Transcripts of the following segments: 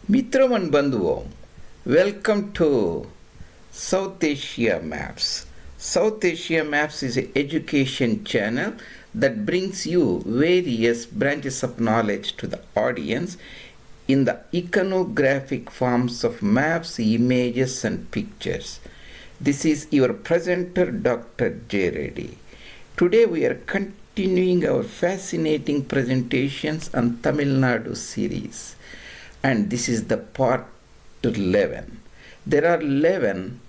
Mitraman Bandhuvam, welcome to South Asia Maps. South Asia Maps is an education channel that brings you various branches of knowledge to the audience in the iconographic forms of maps, images, and pictures. This is your presenter, Dr. J. Reddy. Today we are continuing our fascinating presentations on TamilNadu series, and this is the part 11. There are 11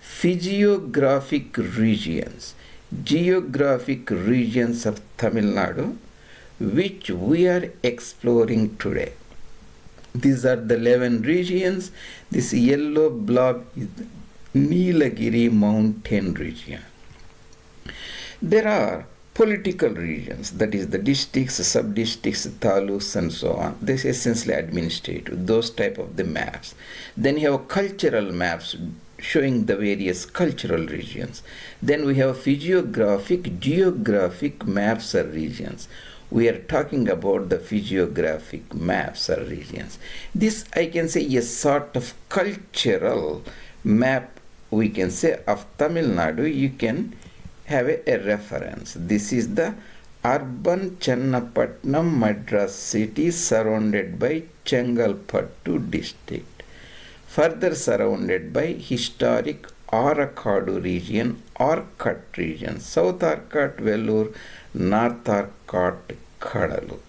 physiographic regions, geographic regions of Tamil Nadu, which we are exploring today. These are the 11 regions. This yellow blob is the Nilagiri mountain region. There are political regions, that is the districts, sub-districts, taluks, and so on. This is essentially administrative, those type of the maps. Then you have cultural maps showing the various cultural regions. Then we have physiographic, geographic maps or regions. We are talking about the physiographic maps or regions. This, I can say, is a sort of cultural map, we can say, of Tamil Nadu. You can have a reference. This is the urban Channapatnam Madras city surrounded by Chengalpattu district, further surrounded by historic Arakadu region, Arcot region, South Arcot, Vellore, North Arcot, Kadalur.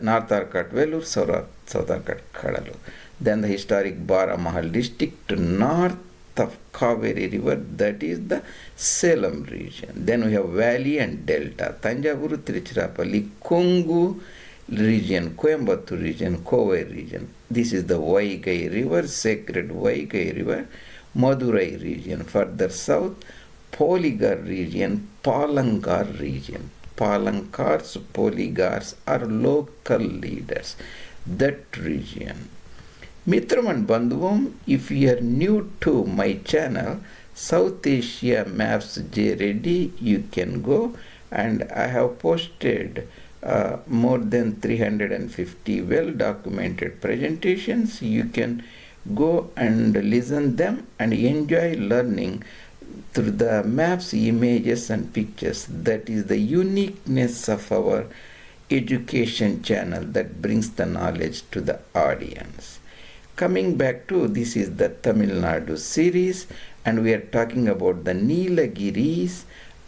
North Arcot, Vellore, South Arcot, Kadalur. Then the historic Baramahal district north of Kaveri river, that is the Salem region. Then we have valley and delta, Tanjavuru, Tiruchirappalli, Kongu region, Coimbatore region, Kovai region. This is the Vaigai river, sacred Vaigai river, Madurai region. Further south, Polygar region, Palangar region. Palankars, Polygars are local leaders. That region. Mitraman Bandhuvam, if you are new to my channel, South Asia Maps J. Reddy, you can go, and I have posted more than 350 well-documented presentations. You can go and listen them and enjoy learning through the maps, images, and pictures. That is the uniqueness of our education channel that brings the knowledge to the audience. Coming back to, this is the Tamil Nadu series, and we are talking about the Nilagiris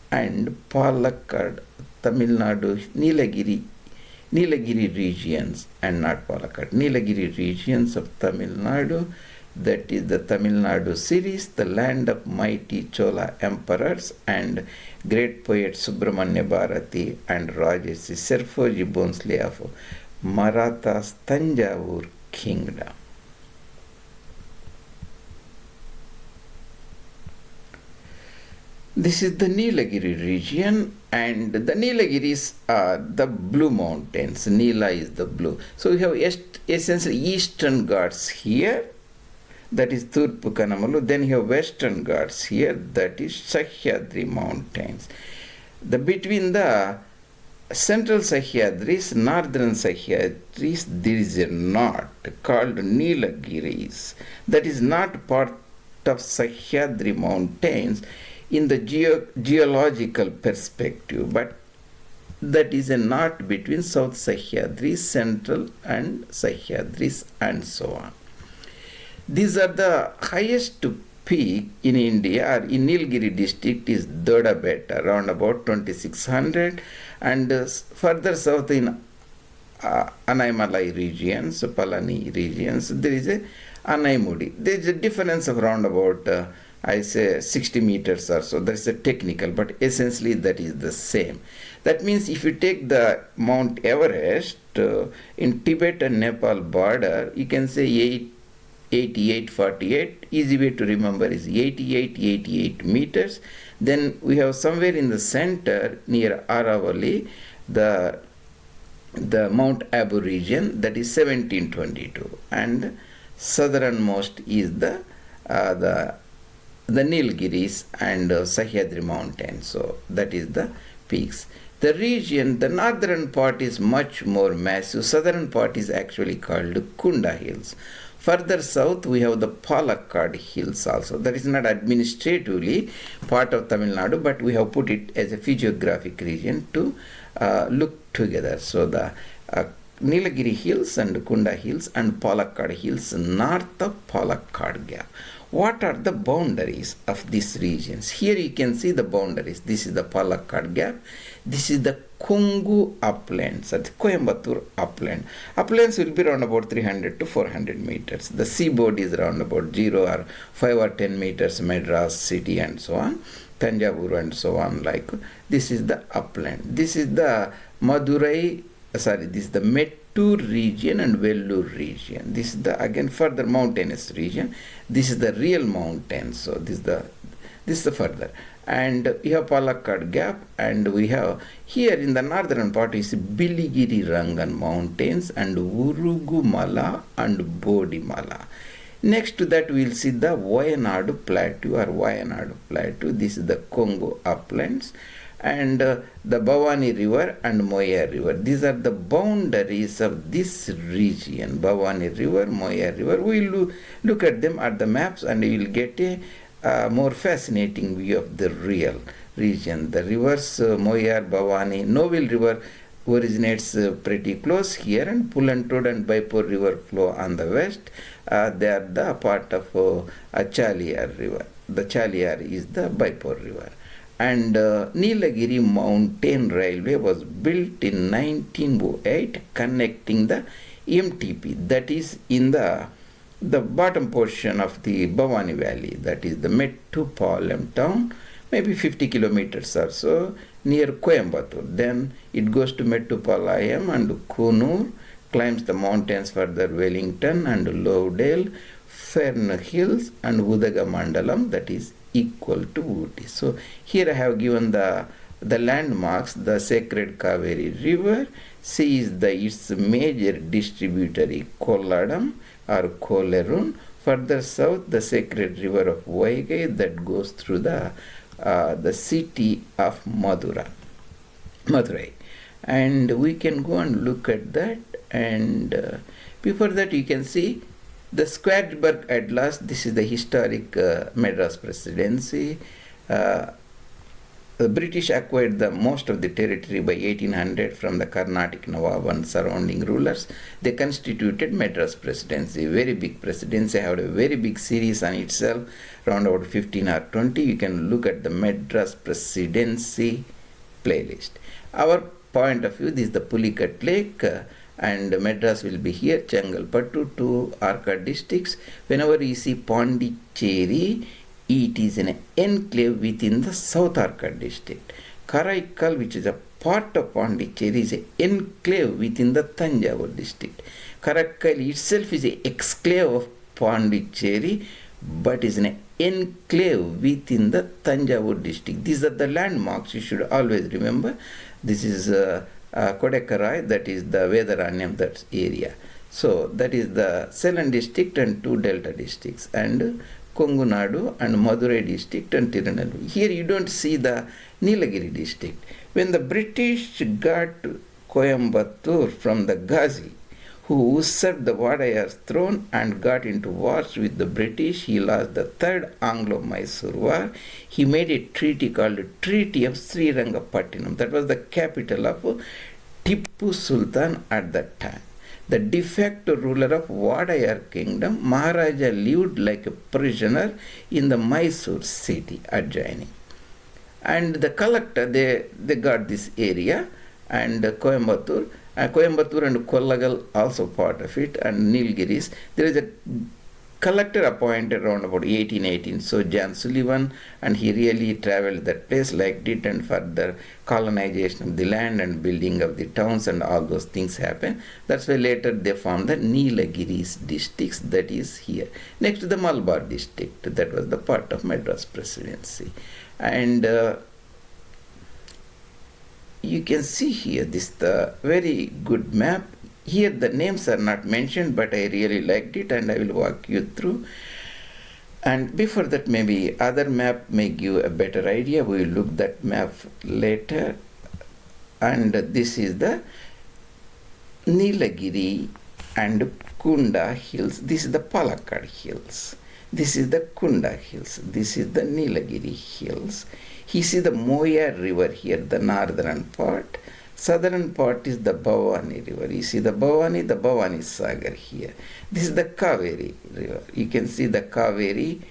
and Palakkad, Tamil Nadu, Nilagiri regions, and not Palakkad, Nilagiri regions of Tamil Nadu. That is the Tamil Nadu series, the land of mighty Chola emperors and great poet Subramanya Bharati and Rajarsi Serfoji Bhonsle of Marathas Tanjavur kingdom. This is the Nilagiri region, and the Nilagiris are the blue mountains. Nila is the blue. So we have essentially eastern Ghats here, that is Turpu Kanamalu. Then you have western Ghats here, that is Sahyadri mountains. Between the central Sahyadris, northern Sahyadris, there is a knot called Nilagiris. That is not part of Sahyadri mountains in the geological perspective, but that is a knot between South Sahyadris, Central and Sahyadris, and so on. These are the highest peak in India, or in Nilgiri district is Dodabetta, around about 2600, and further south in Anaimalai regions, Palani regions, there is a Anaimudi. There is a difference of around about I say 60 meters or so. That is a technical, but essentially that is the same. That means if you take the Mount Everest in Tibet and Nepal border, you can say 8848. Easy way to remember is 88 meters. Then we have somewhere in the center near Aravalli the Mount Abu region, that is 1722, and southernmost is the Nilgiris and Sahyadri mountains. So that is the peaks. The region, the northern part is much more massive. Southern part is actually called Kunda Hills. Further south, we have the Palakkad Hills also. That is not administratively part of Tamil Nadu, but we have put it as a physiographic region to look together. So the Nilagiri Hills and Kunda Hills and Palakkad Hills north of Palakkad Gap. What are the boundaries of these regions? Here you can see the boundaries. This is the Palakkad Gap. This is the Kongu uplands, the Coimbatore upland. Uplands will be around about 300 to 400 meters. The seaboard is around about 0 or 5 or 10 meters, Madras city and so on, Tanjavur and so on. Like this is the upland. This is the this is the Mettur region and Vellore region. This is the again further mountainous region. This is the real mountain. So this is the further. And we have Palakkad Gap, and we have here in the northern part is Biligiri Rangan mountains and Urugumala and Bodimala. Next to that we will see the Wayanadu Plateau or Wayanadu Plateau. This is the Congo uplands, and the Bhavani River and Moyar River. These are the boundaries of this region. Bhavani River, Moyar River. We will look at them at the maps and we will get a more fascinating view of the real region. The rivers Moyar, Bhavani, Novil River originates pretty close here, and Pulantod and Baipur River flow on the west. They are the part of Chaliar River. The Chaliar is the Baipur River. And Nilagiri Mountain Railway was built in 1908, connecting the MTP, that is in the bottom portion of the Bhavani Valley, that is the Mettupalayam town, maybe 50 kilometers or so near Coimbatore. Then it goes to Mettupalayam and Kunur, climbs the mountains further Wellington and Lovedale, Fern Hills and Udagamandalam, that is equal to Ooty. So here I have given the landmarks. The sacred Kaveri River, C is its major distributary Kolladam or Kolerun. Further south, the sacred river of Vaigai that goes through the city of Madurai. And we can go and look at that. And before that, you can see the Squaresburg Atlas. This is the historic Madras Presidency. The British acquired the most of the territory by 1800 from the Carnatic Nawab and surrounding rulers. They constituted Madras Presidency, very big presidency. Had a very big series on itself, around about 15 or 20. You can look at the Madras Presidency playlist. Our point of view, this is the Pulicat Lake, and Madras will be here, Chengalpattu, two Arcot districts. Whenever you see Pondicherry, it is an enclave within the South Arcot district. Karaikal, which is a part of Pondicherry, is an enclave within the Tanjavur district. Karaikal itself is an exclave of Pondicherry, but is an enclave within the Tanjavur district. These are the landmarks you should always remember. This is Kodekkarai, that is the Vedaranyam, that area. So that is the Salem district and two Delta districts, and Kongunadu and Madurai district and Tirunelveli. Here you don't see the Nilagiri district. When the British got Coimbatore from the Ghazi, who usurped the Vadayar's throne and got into wars with the British, he lost the Third Anglo-Mysore War. He made a treaty called Treaty of Srirangapattinam. That was the capital of Tippu Sultan at that time. The de facto ruler of Vadayar kingdom, Maharaja lived like a prisoner in the Mysore city adjoining. And the collector, they got this area, and Coimbatore and Kollagal also part of it, and Nilgiris. There is a collector appointed around about 1818. So John Sullivan, and he really traveled that place, liked it, and further colonization of the land and building of the towns and all those things happened. That's why later they formed the Nilagiris districts, that is here. Next to the Malabar district, that was the part of Madras Presidency. And you can see here this the very good map. Here the names are not mentioned, but I really liked it and I will walk you through. And before that, maybe other map may give a better idea. We will look that map later. and this is the Nilagiri and Kunda hills. This is the Palakkad hills. This is the Kunda hills. This is the Nilagiri hills. You see the Moyar river here, the northern part. Southern part is the Bhavani river. You see the Bhavani Sagar here. This is the Kaveri river. You can see the Kaveri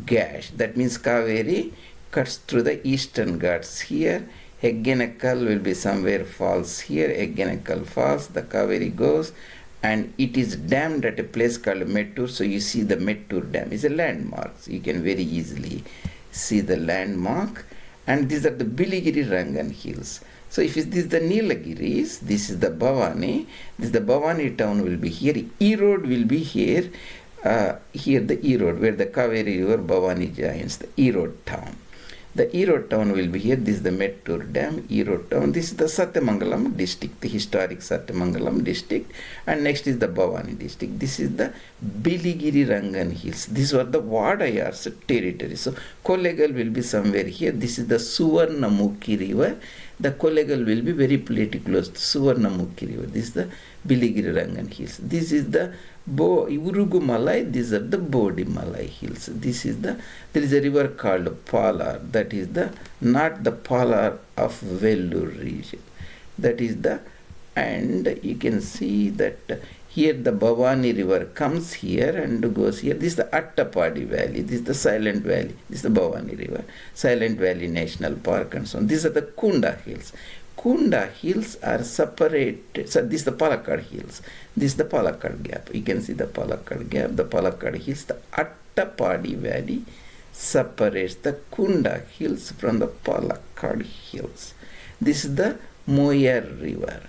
gash. That means Kaveri cuts through the eastern Ghats here. Heggenekal will be somewhere falls here. Heggenekal falls, the Kaveri goes, and it is dammed at a place called Mettur. So you see the Mettur dam is a landmark. So you can very easily see the landmark. And these are the Biligiri Rangan hills. So if this is the Nilagiris, this is the Bhavani. This is the Bhavani town will be here. Erode will be here. Here the Erode, where the Kaveri river Bhavani joins the Erode town. The Erode town will be here. This is the Mettur dam, Erode town. This is the Satyamangalam district, the historic Satyamangalam district. And next is the Bhavani district. This is the Biligiri Rangan hills. These were the Vadayar's territory. So Kollegal will be somewhere here. This is the Suvarnamukhi river. The Kollegal will be very pretty close to Suvarnamukhi river. This is the Biligiri Rangan hills. This is the Urugu Malai. These are the Bodhi Malai hills. There is a river called Palar. That is not the Palar of Vellore region. And you can see that here the Bhavani river comes here and goes here. This is the Attapadi Valley. This is the Silent Valley. This is the Bhavani river. Silent Valley National Park and so on. These are the Kunda hills. Kunda hills are separated. So this is the Palakkad hills. This is the Palakkad gap. You can see the Palakkad gap, the Palakkad hills. The Attapadi Valley separates the Kunda hills from the Palakkad hills. This is the Moyar river.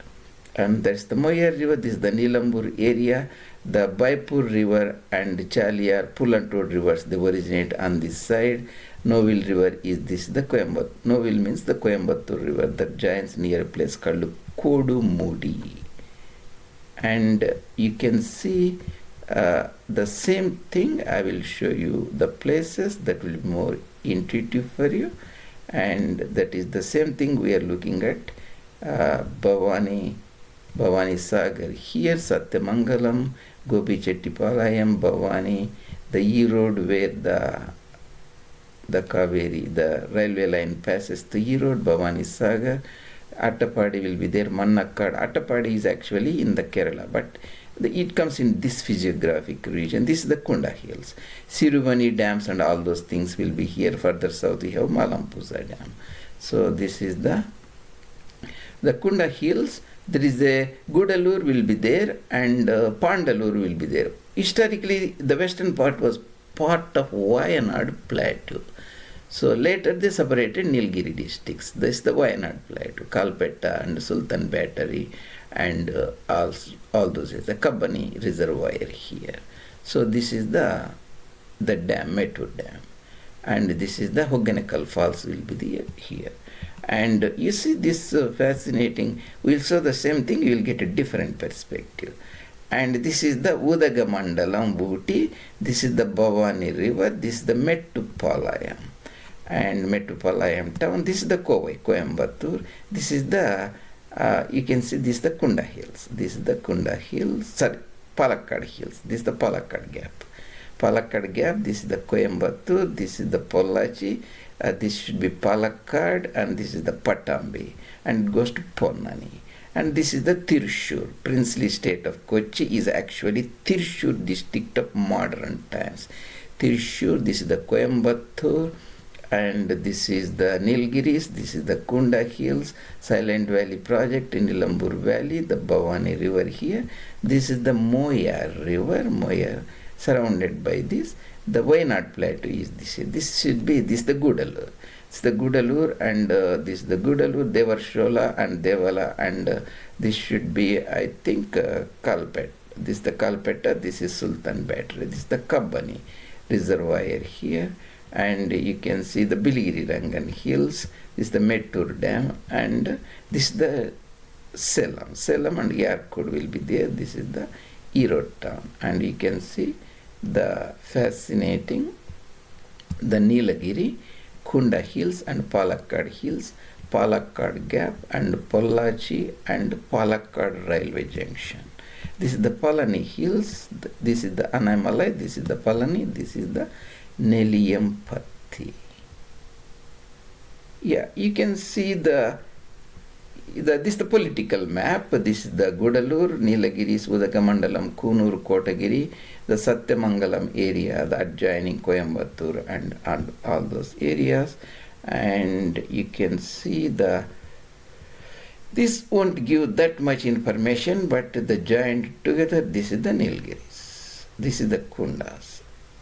And that's the Moyar river. This is the Nilambur area. The Baipur river and Chaliar, Pulantod rivers, they originate on this side. Novil river is this, the Coimbatore. Novil means the Coimbatore river that joins near a place called Kodumudi. And you can see the same thing. I will show you the places that will be more intuitive for you. And that is the same thing we are looking at. Bhavani Sagar here, Satyamangalam, Gopi-Chettipalayam, Bhavani, the Erode where the Kaveri, the railway line passes to Erode, Bhavani Sagar. Attapadi will be there, Mannakkad. Attapadi is actually in the Kerala, but it comes in this physiographic region. This is the Kunda hills. Siruvani dams and all those things will be here. Further south we have Malampuza dam. So this is the Kunda hills. There is a Gudalur will be there and Pandalur will be there. Historically, the western part was part of Wayanad plateau. So later they separated Nilgiri districts. This is the Wayanad plateau, Kalpetta and Sultan Battery and all those. The Kabbani reservoir here. So this is the dam, Mettur dam. And this is the Hogganekal Falls will be there here. And you see this fascinating, we'll show the same thing, you will get a different perspective. And this is the Udaga Mandalam Booty, this is the Bhavani river, this is the Mettupalayam. And Mettupalayam town, this is the Kovai, Coimbatore, this is the, you can see this is the Kunda hills, this is the Kunda hills, sorry, Palakkad hills, this is the Palakkad gap. Palakkad gap, this is the Coimbatore, this is the Pollachi, this should be Palakkad, and this is the Patambi, and it goes to Ponnani. And this is the Thrissur, princely state of Kochi is actually Thrissur district of modern times. Thrissur, this is the Coimbatore, and this is the Nilgiris, this is the Kunda hills, Silent Valley project in Nilambur Valley, the Bhavani river here. This is the Moyar river, Moyar, surrounded by this. The Wayanad plateau is this. This should be this the Gudalur. It's the Gudalur and this the Gudalur, Devarshola and Devala, and this should be I think Kalpet. This is the Kalpetta. This is Sultan Battery. This is the Kabbani reservoir here, and you can see the Biligiri Rangan hills. This is the Mettur dam, and this is the Selam. Selam and Yarkud will be there. This is the Erode town, and you can see the fascinating the Nilagiri, Kunda hills and Palakkad hills. Palakkad Gap and Pollachi and Palakkad Railway Junction. This is the Palani Hills, this is the Anamalai, this is the Palani, this is the Neliyampatti. Yeah, you can see this is the political map. This is the Gudalur, Nilagiris, Udakamandalam, Kunur, Kotagiri, the Satyamangalam area, the adjoining Coimbatore and all those areas. And you can see this won't give that much information, but the joined together, this is the Nilgiris, this is the Kundas,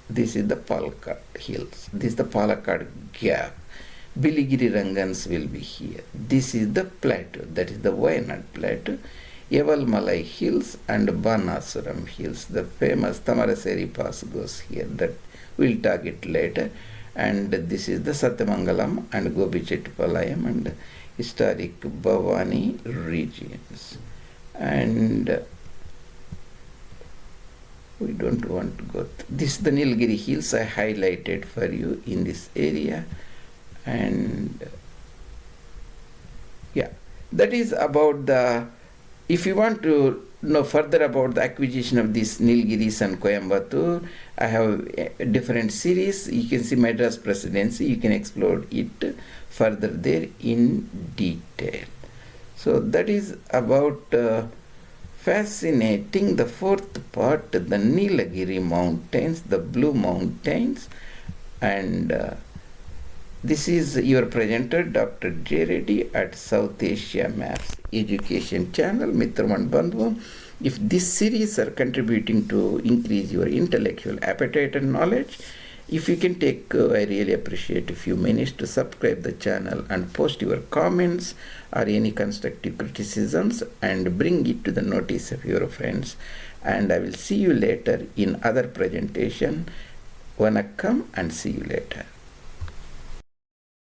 this is the Palakkad Hills, this is the Palakkad Gap. Biligiri Rangans will be here. This is the plateau, that is the Wayanad plateau, Yavalmalai Hills and Banasuram Hills. The famous Tamaraseri Pass goes here, that we'll talk it later. And this is the Satyamangalam and Gobichettipalayam and historic Bhavani regions. And we don't want to go. This is the Nilgiri Hills I highlighted for you in this area. And yeah, that is about if you want to know further about the acquisition of these Nilgiris and Coimbatore, I have a different series. You can see Madras Presidency, you can explore it further there in detail. So that is about fascinating the fourth part, the Nilagiri Mountains, the Blue Mountains. And this is your presenter, Dr. J. Reddy at South Asia Maps Education Channel, Mitraman Bandhu. If this series are contributing to increase your intellectual appetite and knowledge, if you can take, I really appreciate a few minutes to subscribe the channel and post your comments or any constructive criticisms and bring it to the notice of your friends. And I will see you later in other presentation. Vanakkam and see you later.